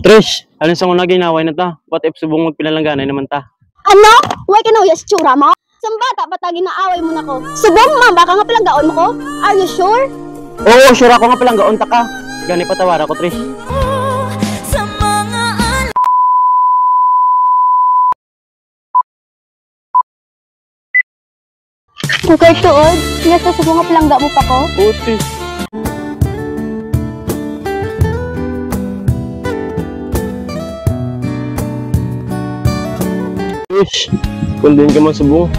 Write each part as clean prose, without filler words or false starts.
Trish, alin sa una ginaway na ta? What if subong magpinalanganay naman ta? Ano? Huwag kinuyas tsura mo? Sang bata pa tagi naaway mo na ko. Subong ma, baka nga palang gaon mo ko? Are you sure? Oo, sure ako nga palang gaon ta ka. Gani patawara ko, Trish. Okay, tuod. Nga sa subong nga palang mo pa ko? Oo, Trish. Trish, kung din ka man subong.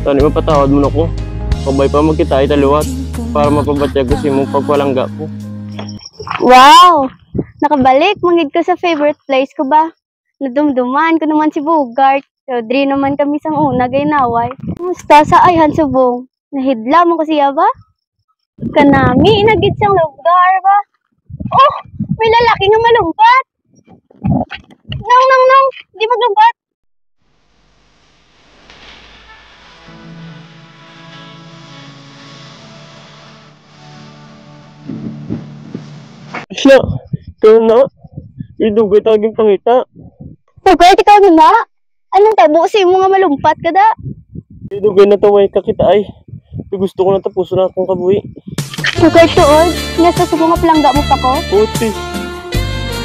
Tani mapatawad mo na ko. Kabay pa magkita italiwat para mapabatyag ko si mong pagwalangga ko. Wow! Nakabalik, mangid ko sa favorite place ko ba? Nadumduman ko naman si Bogart. So, dri naman kami sang una gaynaway. Kumusta sa ayhan subong? Nahidla mo kasi ba? Kanami, inagit sang lugar ba? Oh! May lalaki nga malumpat! Nang! Di maglumpat! Siya, ikaw na. Idugay taging pangita. Bogart, ikaw na? Anong tabo sa mo nga malumpat ka da? Idugay na taway kakita ay. Gusto ko na tapuso na akong kabuhi. Bogart, tuod. Nga sa subong nga palangga mo pa ko? Puti.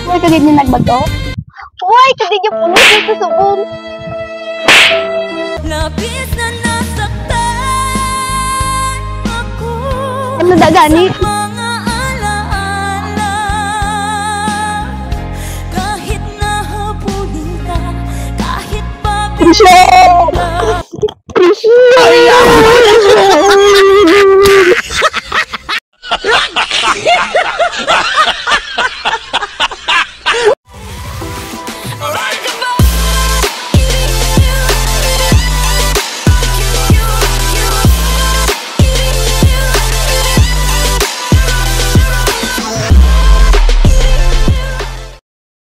Huwag ka ganyan nagbato? Huwag ka ganyan puno sa subong. Labis na nasaktan ako. Ano da gani? Mga alaala. Kahit nahabulin ka, kahit Trisha! babalik ka. Trisha!